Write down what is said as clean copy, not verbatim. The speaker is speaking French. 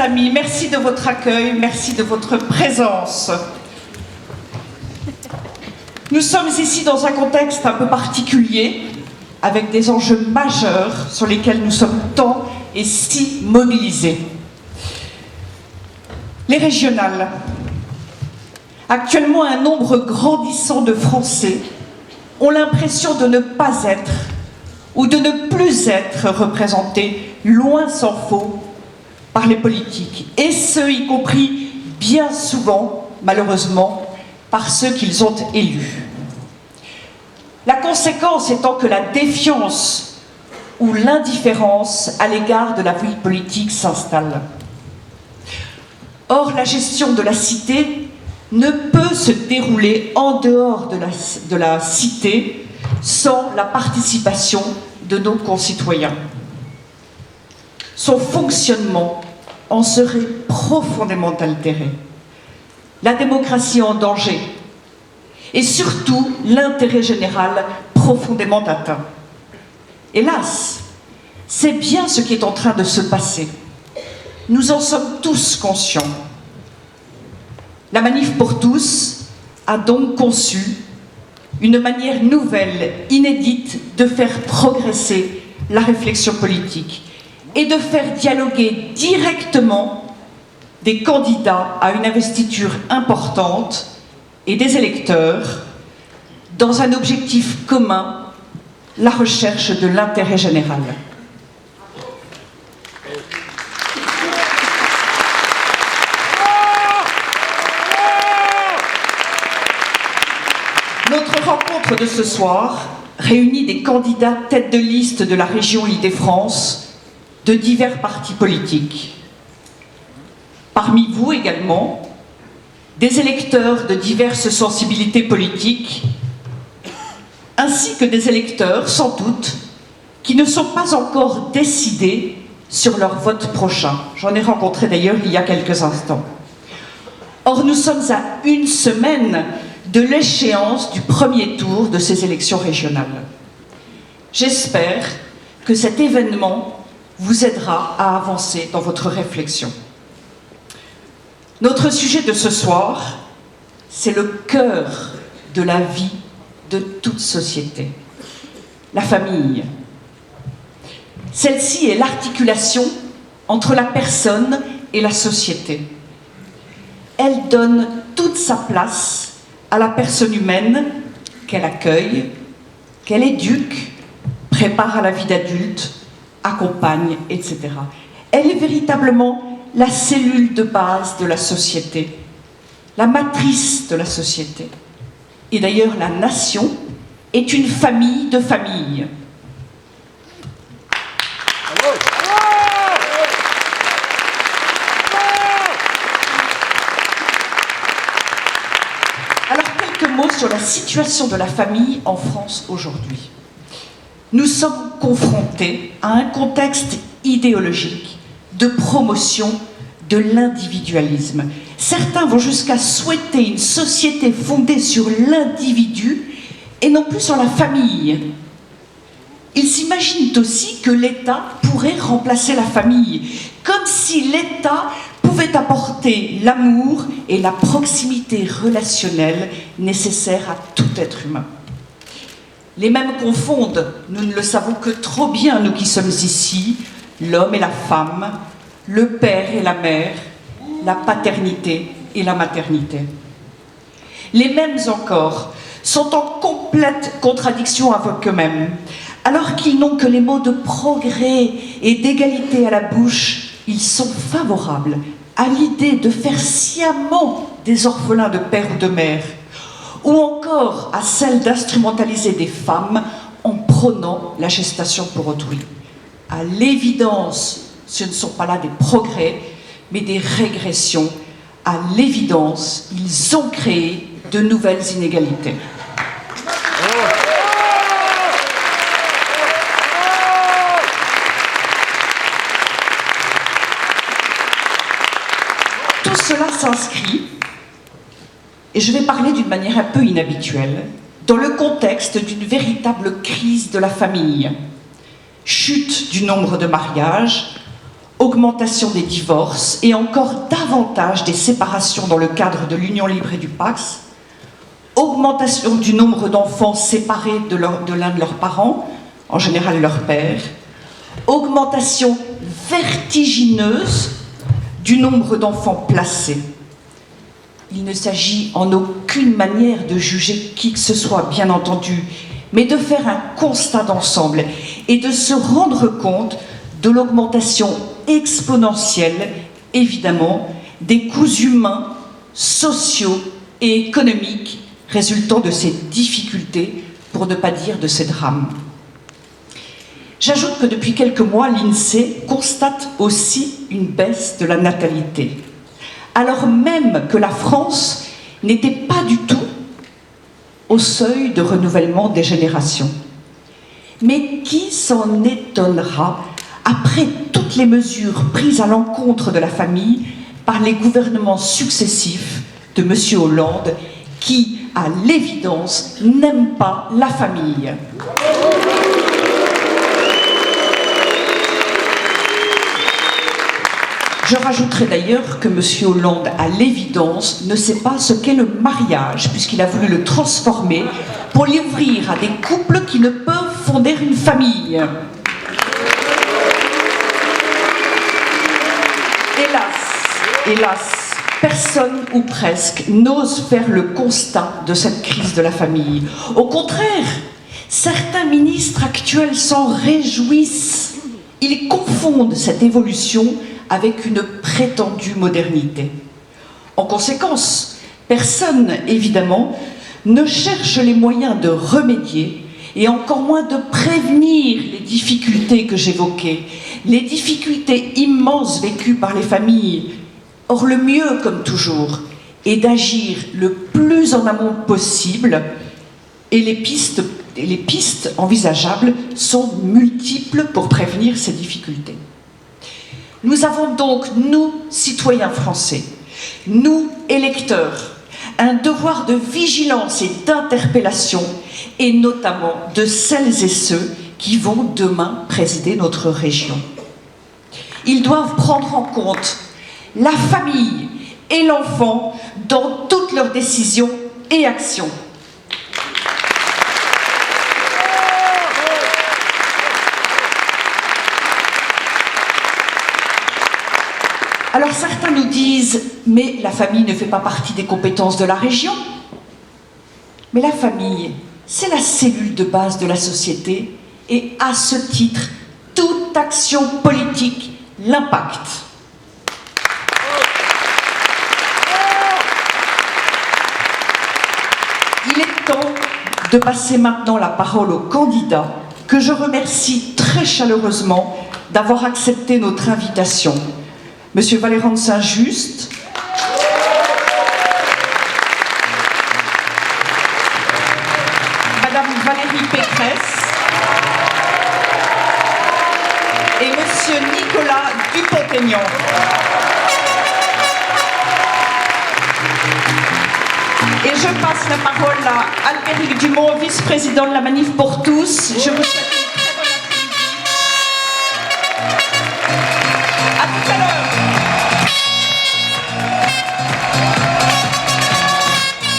amis, merci de votre accueil, merci de votre présence. Nous sommes ici dans un contexte un peu particulier, avec des enjeux majeurs sur lesquels nous sommes tant et si mobilisés. Les régionales. Actuellement, un nombre grandissant de Français ont l'impression de ne pas être ou de ne plus être représentés, loin s'en faut, par les politiques, et ce, y compris bien souvent, malheureusement, par ceux qu'ils ont élus. La conséquence étant que la défiance ou l'indifférence à l'égard de la vie politique s'installe. Or, la gestion de la cité ne peut se dérouler en dehors de la cité sans la participation de nos concitoyens. Son fonctionnement en serait profondément altéré. La démocratie en danger et surtout l'intérêt général profondément atteint. Hélas, c'est bien ce qui est en train de se passer. Nous en sommes tous conscients. La Manif pour tous a donc conçu une manière nouvelle, inédite, de faire progresser la réflexion politique et de faire dialoguer directement des candidats à une investiture importante et des électeurs dans un objectif commun, la recherche de l'intérêt général. Notre rencontre de ce soir réunit des candidats tête de liste de la région Île-de-France de divers partis politiques. Parmi vous également, des électeurs de diverses sensibilités politiques, ainsi que des électeurs, sans doute, qui ne sont pas encore décidés sur leur vote prochain. J'en ai rencontré d'ailleurs il y a quelques instants. Or, nous sommes à une semaine de l'échéance du premier tour de ces élections régionales. J'espère que cet événement vous aidera à avancer dans votre réflexion. Notre sujet de ce soir, c'est le cœur de la vie de toute société, la famille. Celle-ci est l'articulation entre la personne et la société. Elle donne toute sa place à la personne humaine qu'elle accueille, qu'elle éduque, prépare à la vie d'adulte, accompagne, etc. Elle est véritablement la cellule de base de la société, la matrice de la société. Et d'ailleurs, la nation est une famille de familles. Alors, quelques mots sur la situation de la famille en France aujourd'hui. Nous sommes confrontés à un contexte idéologique de promotion de l'individualisme. Certains vont jusqu'à souhaiter une société fondée sur l'individu et non plus sur la famille. Ils s'imaginent aussi que l'État pourrait remplacer la famille, comme si l'État pouvait apporter l'amour et la proximité relationnelle nécessaires à tout être humain. Les mêmes confondent, nous ne le savons que trop bien, nous qui sommes ici, l'homme et la femme, le père et la mère, la paternité et la maternité. Les mêmes encore sont en complète contradiction avec eux-mêmes, alors qu'ils n'ont que les mots de progrès et d'égalité à la bouche. Ils sont favorables à l'idée de faire sciemment des orphelins de père ou de mère, ou encore à celle d'instrumentaliser des femmes en prônant la gestation pour autrui. À l'évidence, ce ne sont pas là des progrès, mais des régressions. À l'évidence, ils ont créé de nouvelles inégalités. Tout cela s'inscrit, et je vais parler d'une manière un peu inhabituelle, dans le contexte d'une véritable crise de la famille. Chute du nombre de mariages, augmentation des divorces et encore davantage des séparations dans le cadre de l'union libre et du Pacs, augmentation du nombre d'enfants séparés de l'un de leurs parents, en général leur père, augmentation vertigineuse du nombre d'enfants placés. Il ne s'agit en aucune manière de juger qui que ce soit, bien entendu, mais de faire un constat d'ensemble et de se rendre compte de l'augmentation exponentielle, évidemment, des coûts humains, sociaux et économiques résultant de ces difficultés, pour ne pas dire de ces drames. J'ajoute que depuis quelques mois, l'INSEE constate aussi une baisse de la natalité, alors même que la France n'était pas du tout au seuil de renouvellement des générations. Mais qui s'en étonnera après toutes les mesures prises à l'encontre de la famille par les gouvernements successifs de M. Hollande, qui, à l'évidence, n'aime pas la famille. Je rajouterai d'ailleurs que M. Hollande, à l'évidence, ne sait pas ce qu'est le mariage, puisqu'il a voulu le transformer pour l'ouvrir à des couples qui ne peuvent fonder une famille. Hélas, personne ou presque n'ose faire le constat de cette crise de la famille. Au contraire, certains ministres actuels s'en réjouissent. Ils confondent cette évolution avec une prétendue modernité. En conséquence, personne, évidemment, ne cherche les moyens de remédier et encore moins de prévenir les difficultés que j'évoquais, les difficultés immenses vécues par les familles. Or, le mieux, comme toujours, est d'agir le plus en amont possible, et les pistes envisageables sont multiples pour prévenir ces difficultés. Nous avons donc, nous, citoyens français, nous, électeurs, un devoir de vigilance et d'interpellation, et notamment de celles et ceux qui vont demain présider notre région. Ils doivent prendre en compte la famille et l'enfant dans toutes leurs décisions et actions. Alors certains nous disent, mais la famille ne fait pas partie des compétences de la région. Mais la famille, c'est la cellule de base de la société et à ce titre, toute action politique l'impacte. Il est temps de passer maintenant la parole aux candidats que je remercie très chaleureusement d'avoir accepté notre invitation. Monsieur Valérand de Saint-Just, Madame Valérie Pécresse et Monsieur Nicolas Dupont-Aignan. Et je passe la parole à Albéric Dumont, vice-président de la Manif pour tous. Je vous souhaite une très bonne après-midi. À tout à l'heure.